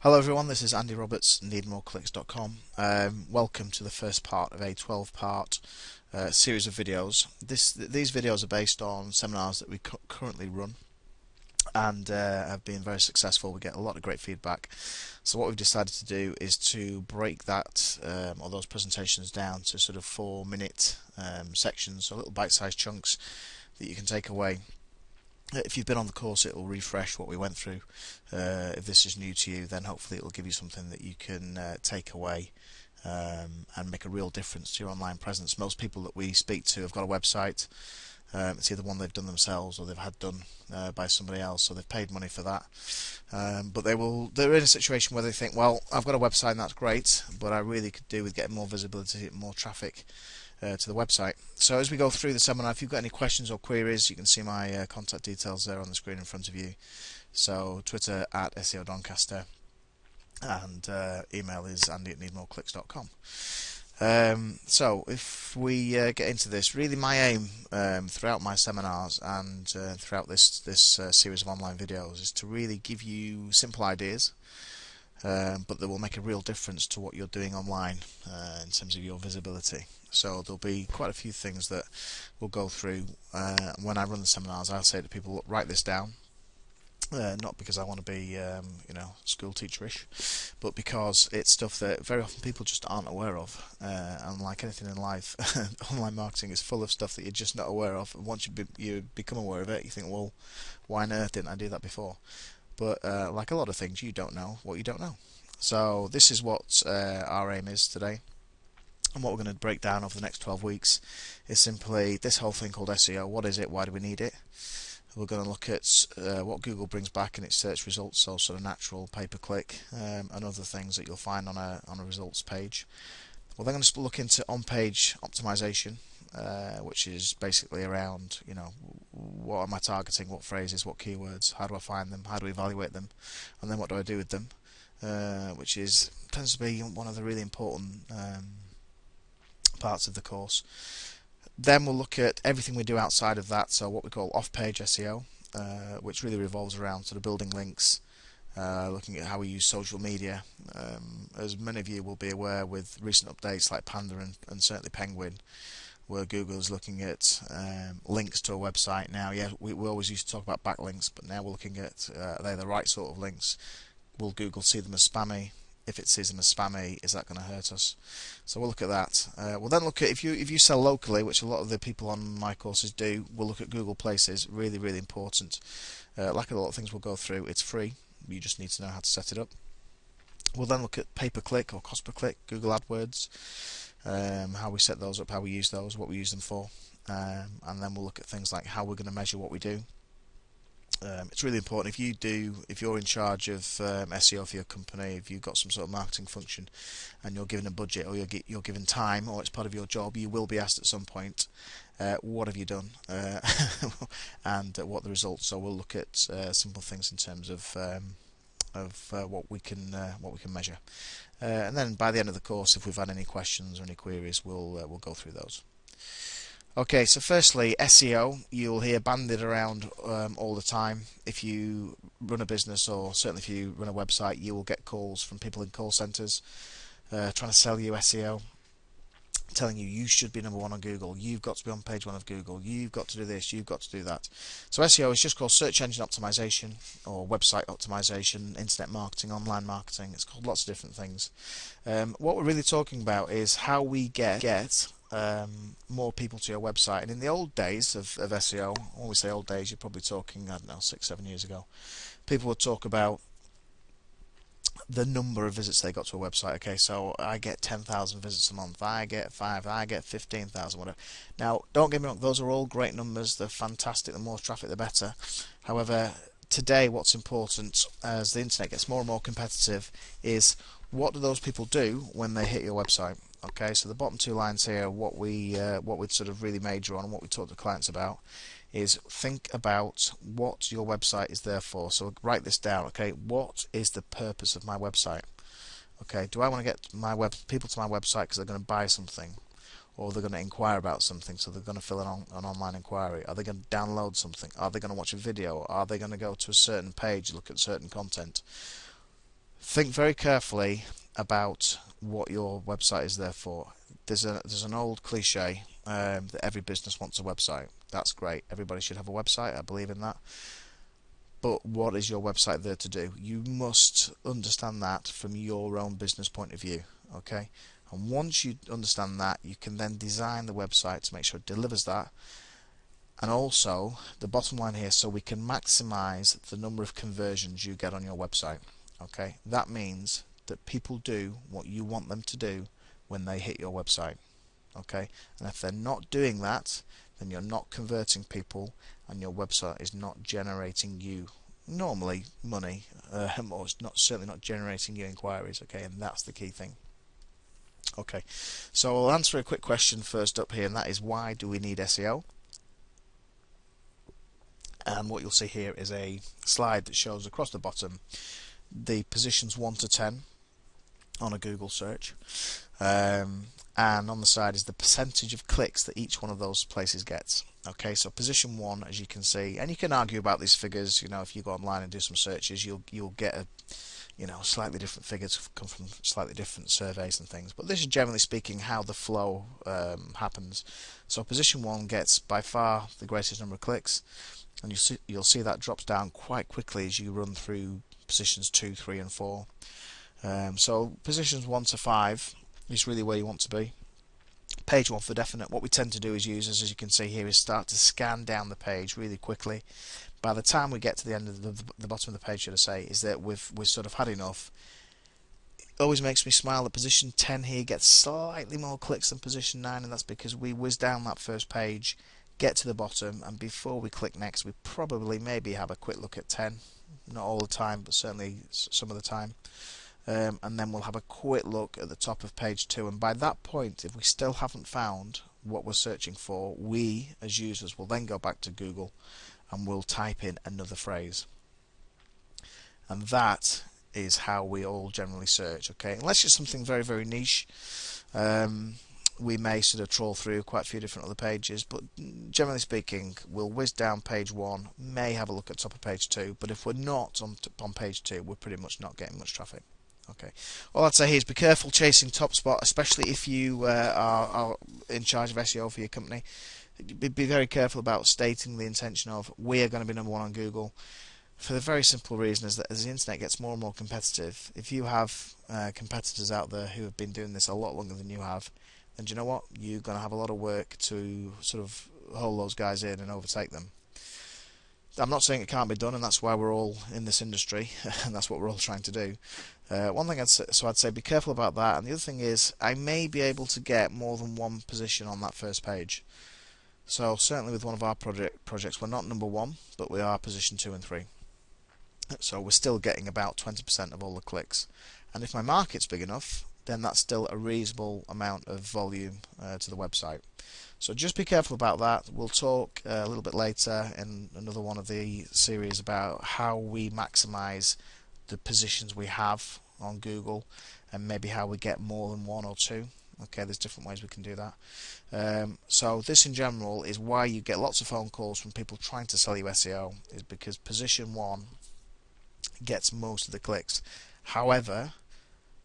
Hello everyone, this is Andy Roberts, needmoreclicks.com. Welcome to the first part of a 12-part series of videos. These videos are based on seminars that we currently run and have been very successful. We get a lot of great feedback. So what we've decided to do is to break that or those presentations down to sort of 4-minute sections, so little bite-sized chunks that you can take away. If you've been on the course, it will refresh what we went through. If this is new to you, then hopefully it will give you something that you can take away and make a real difference to your online presence. Most people that we speak to have got a website. It's either one they've done themselves or they've had done by somebody else, so they've paid money for that. But they're in a situation where they think, well, I've got a website and that's great, but I really could do with getting more visibility, more traffic to the website. So as we go through the seminar, if you've got any questions or queries, you can see my contact details there on the screen in front of you. So Twitter at SEO Doncaster, and email is andy@needmoreclicks.com. So if we get into this, really my aim throughout my seminars and throughout this series of online videos is to really give you simple ideas, but that will make a real difference to what you're doing online in terms of your visibility. So there'll be quite a few things that we'll go through. When I run the seminars, I'll say to people, look, write this down. Not because I want to be, school teacherish, but because it's stuff that very often people just aren't aware of. And like anything in life, online marketing is full of stuff that you're just not aware of. And once you become aware of it, you think, well, why on earth didn't I do that before? But like a lot of things, you don't know what you don't know. So this is what our aim is today. And what we're going to break down over the next 12 weeks is simply this whole thing called SEO. What is it? Why do we need it? We're going to look at what Google brings back in its search results, so sort of natural, pay-per-click, and other things that you'll find on a results page. We're then going to look into on-page optimization, which is basically around, what am I targeting, what phrases, what keywords, how do I find them, how do I evaluate them, and then what do I do with them, which tends to be one of the really important parts of the course. Then we'll look at everything we do outside of that, so what we call off-page SEO, which really revolves around sort of building links, looking at how we use social media. As many of you will be aware, with recent updates like Panda and certainly Penguin, where Google is looking at links to a website now. Yeah, we always used to talk about backlinks, but now we're looking at are they the right sort of links? Will Google see them as spammy? If it sees them as spammy, is that going to hurt us? So we'll look at that. We'll then look at if you sell locally, which a lot of the people on my courses do. We'll look at Google Places. Really, really important. Like a lot of things we'll go through, it's free. You just need to know how to set it up. We'll then look at pay-per-click or cost-per-click, Google AdWords, how we set those up, how we use those, what we use them for, and then we'll look at things like how we're going to measure what we do. It's really important if you're in charge of SEO for your company, if you've got some sort of marketing function and you're given a budget or you're given time or it's part of your job, you will be asked at some point, what have you done and what are the results. So we'll look at simple things in terms of what we can measure, and then by the end of the course, if we've had any questions or any queries, we'll go through those. Okay, so firstly, SEO, you'll hear bandied around all the time. If you run a business, or certainly if you run a website, you will get calls from people in call centres trying to sell you SEO, telling you should be number one on Google, you've got to be on page one of Google, you've got to do this, you've got to do that. So SEO is just called search engine optimization or website optimization, internet marketing, online marketing. It's called lots of different things. What we're really talking about is how we get more people to your website. And in the old days of SEO, when we say old days, you're probably talking, I don't know, 6-7 years ago, people would talk about the number of visits they got to a website. Okay, so I get 10,000 visits a month, I get 5, I get 15,000, whatever. Now, don't get me wrong, those are all great numbers, they're fantastic, the more traffic the better. However, today what's important as the internet gets more and more competitive is what do those people do when they hit your website. Okay, so the bottom two lines here, what we sort of really major on and what we talk to clients about is think about what your website is there for. So write this down. Okay, what is the purpose of my website? Okay, do I want to get people to my website because they're going to buy something, or they're going to inquire about something, so they're going to fill an online inquiry? Are they going to download something? Are they going to watch a video? Are they going to go to a certain page, look at certain content? Think very carefully about what your website is there for. There's an old cliche that every business wants a website. That's great. Everybody should have a website. I believe in that. But what is your website there to do? You must understand that from your own business point of view. Okay. And once you understand that, you can then design the website to make sure it delivers that. And also, the bottom line here, so we can maximize the number of conversions you get on your website. Okay, that means that people do what you want them to do when they hit your website. Okay, and if they're not doing that, then you're not converting people, and your website is not generating you normally money, or it's not, certainly not generating you inquiries. Okay, and that's the key thing. Okay, so I'll answer a quick question first up here, and that is, why do we need SEO? And what you'll see here is a slide that shows across the bottom the positions 1 to 10 on a Google search, and on the side is the percentage of clicks that each one of those places gets. Okay, so position 1, as you can see, and you can argue about these figures. You know, if you go online and do some searches, you'll get a slightly different figures, come from slightly different surveys and things, but this is generally speaking how the flow happens. So position 1 gets by far the greatest number of clicks, and you'll see that drops down quite quickly as you run through positions 2, 3 and 4. So positions 1 to 5 is really where you want to be. Page 1 for definite. What we tend to do as users, as you can see here, is start to scan down the page really quickly. By the time we get to the end of the bottom of the page, should I say, is that we've sort of had enough. It always makes me smile that position 10 here gets slightly more clicks than position 9, and that's because we whiz down that first page, get to the bottom, and before we click next, we probably maybe have a quick look at 10. Not all the time, but certainly some of the time. And then we'll have a quick look at the top of page 2, and by that point, if we still haven't found what we're searching for, we as users will then go back to Google and we'll type in another phrase, and that is how we all generally search. Okay, unless it's something very, very niche, we may sort of trawl through quite a few different other pages, but generally speaking, we'll whiz down page 1, may have a look at top of page 2, but if we're not on page 2, we're pretty much not getting much traffic. Okay, all I'd say here is be careful chasing top spot, especially if you are in charge of SEO for your company. Be very careful about stating the intention of, we are going to be number 1 on Google, for the very simple reason is that as the internet gets more and more competitive, if you have competitors out there who have been doing this a lot longer than you have, then do you know what? You're going to have a lot of work to sort of hold those guys in and overtake them. I'm not saying it can't be done, and that's why we're all in this industry, and that's what we're all trying to do. One thing I'd say be careful about that, and the other thing is, I may be able to get more than one position on that first page. So certainly with one of our projects, we're not number 1, but we are position 2 and 3. So we're still getting about 20% of all the clicks, and if my market's big enough, then that's still a reasonable amount of volume to the website. So just be careful about that. We'll talk a little bit later in another one of the series about how we maximize the positions we have on Google, and maybe how we get more than 1 or 2. Okay, there's different ways we can do that. So this in general is why you get lots of phone calls from people trying to sell you SEO, is because position 1 gets most of the clicks. However,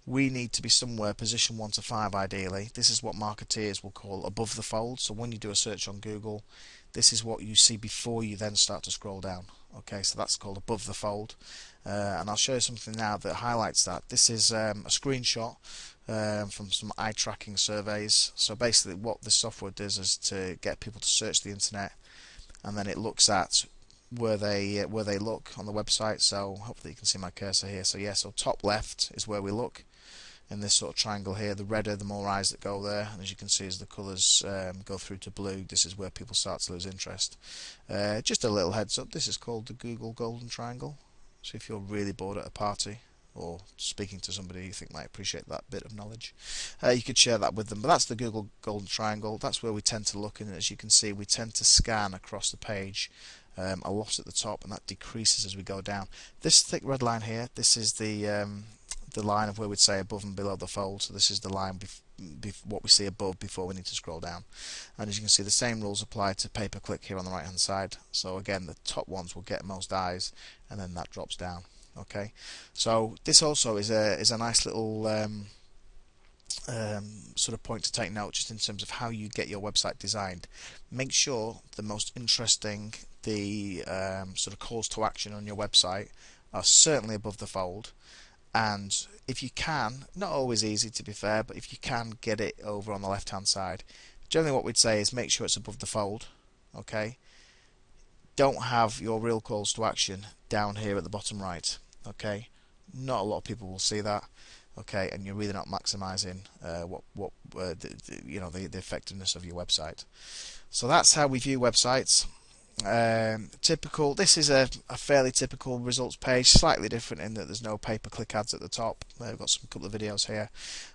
we need to be somewhere position 1 to 5 ideally. This is what marketeers will call above the fold. So when you do a search on Google, this is what you see before you then start to scroll down. Okay, so that's called above the fold, and I'll show you something now that highlights that. This is a screenshot from some eye tracking surveys. So basically what this software does is to get people to search the internet, and then it looks at where they look on the website. So hopefully you can see my cursor here. So yeah, so top left is where we look in this sort of triangle here. The redder, the more eyes that go there, and as you can see, as the colours go through to blue, this is where people start to lose interest. Just a little heads up, this is called the Google Golden Triangle. So if you're really bored at a party, or speaking to somebody you think might appreciate that bit of knowledge, you could share that with them. But that's the Google Golden Triangle. That's where we tend to look, and as you can see, we tend to scan across the page a lot at the top, and that decreases as we go down. This thick red line here, this is the line of where we'd say above and below the fold. So this is the line what we see above before we need to scroll down. And as you can see, the same rules apply to pay-per-click here on the right hand side. So again, the top ones will get most eyes, and then that drops down. Okay, so this also is a nice little sort of point to take note, just in terms of how you get your website designed. Make sure the most interesting, the sort of calls to action on your website are certainly above the fold, and if you can, not always easy to be fair, but if you can, get it over on the left hand side. Generally what we'd say is make sure it's above the fold. Okay, don't have your real calls to action down here at the bottom right. Okay, not a lot of people will see that. Okay, and you're really not maximizing the effectiveness of your website. So that's how we view websites. Typical. This is a fairly typical results page, slightly different in that there's no pay-per-click ads at the top. We've got some couple of videos here,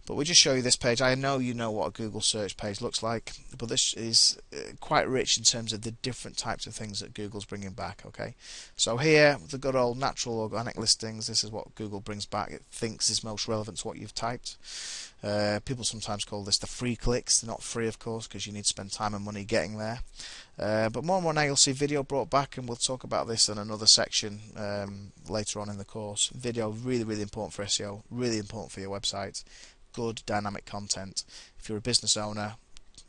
but we just show you this page. I know you know what a Google search page looks like, but this is quite rich in terms of the different types of things that Google's bringing back. Okay, so here the good old natural organic listings. This is what Google brings back. It thinks is most relevant to what you've typed. People sometimes call this the free clicks. They're not free, of course, because you need to spend time and money getting there. But more and more now you'll see video brought back, and we'll talk about this in another section later on in the course. Video, really, really important for SEO, really important for your website. Good dynamic content. If you're a business owner,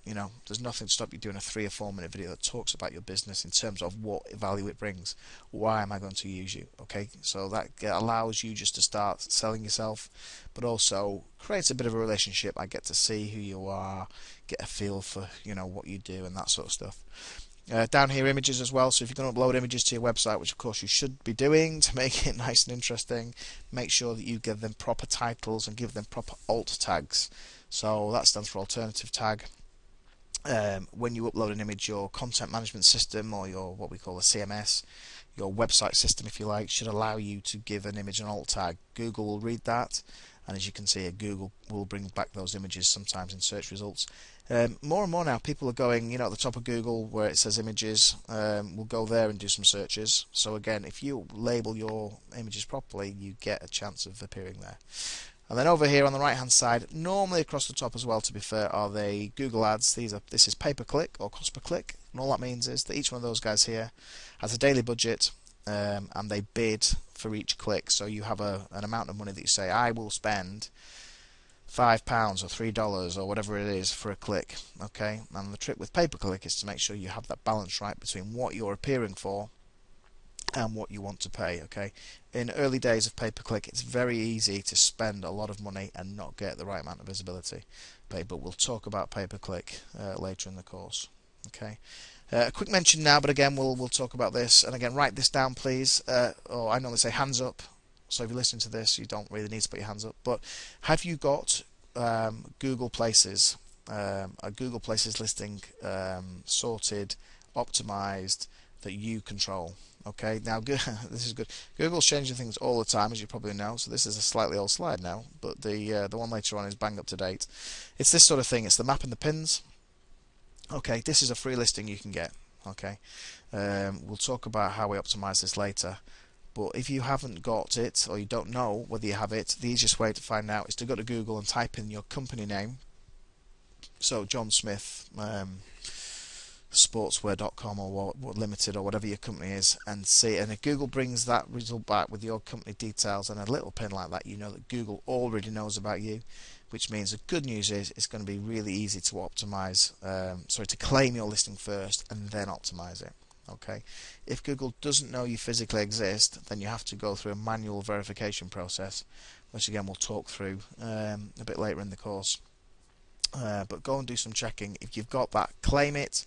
you know, there's nothing to stop you doing a 3 or 4 minute video that talks about your business in terms of what value it brings. Why am I going to use you? Okay, so that allows you just to start selling yourself, but also creates a bit of a relationship. I get to see who you are, get a feel for, you know, what you do and that sort of stuff. Down here, images as well. So if you're going to upload images to your website, which of course you should be doing to make it nice and interesting, make sure that you give them proper titles and give them proper alt tags. So that stands for alternative tag. When you upload an image, your content management system, or your what we call a CMS, your website system if you like, should allow you to give an image an alt tag. Google will read that, and as you can see, Google will bring back those images sometimes in search results. More and more now, people are going, you know, at the top of Google where it says images, we'll go there and do some searches. So again, if you label your images properly, you get a chance of appearing there. And then over here on the right hand side, normally across the top as well, to be fair, are the Google ads. This is pay-per-click or cost per click, and all that means is that each one of those guys here has a daily budget, and they bid for each click. So you have an amount of money that you say, I will spend £5 or $3 or whatever it is for a click. Okay, and the trick with pay-per-click is to make sure you have that balance right between what you're appearing for and what you want to pay. Okay, in early days of pay-per-click, it's very easy to spend a lot of money and not get the right amount of visibility. But we'll talk about pay-per-click later in the course. Okay, a quick mention now, but again we'll talk about this. And again, write this down, please. Or I normally say hands up. So if you listen to this, you don't really need to put your hands up. But have you got Google Places, a Google Places listing sorted, optimized, that you control? Okay, now this is good. Google's changing things all the time, as you probably know. So this is a slightly old slide now, but the one later on is bang up to date. It's this sort of thing. It's the map and the pins. Okay, this is a free listing you can get. Okay, we'll talk about how we optimize this later. But if you haven't got it, or you don't know whether you have it, the easiest way to find out is to go to Google and type in your company name. So John Smith, sportswear.com or what limited or whatever your company is, and see. And if Google brings that result back with your company details and a little pin like that, you know that Google already knows about you. Which means the good news is it's going to be really easy to optimize. To claim your listing first and then optimize it. Okay, if Google doesn't know you physically exist, then you have to go through a manual verification process, which again we'll talk through a bit later in the course. But go and do some checking. If you've got that, claim it,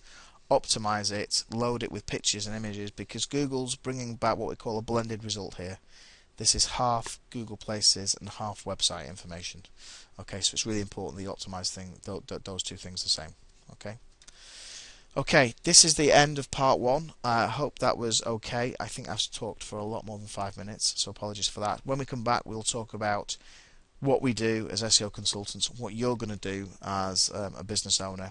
optimize it, load it with pictures and images, because Google's bringing back what we call a blended result here. This is half Google Places and half website information. Okay, so it's really important that you optimize those two things the same. Okay, this is the end of part 1. I hope that was okay. I think I've talked for a lot more than 5 minutes, so apologies for that. When we come back, we'll talk about what we do as SEO consultants, what you're going to do as a business owner.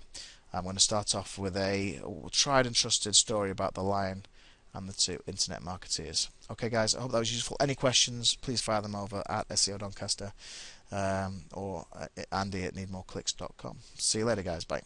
I'm going to start off with a tried and trusted story about the lion and the 2 internet marketeers. Okay guys, I hope that was useful. Any questions, please fire them over at SEO Doncaster or Andy at needmoreclicks.com. See you later guys, bye.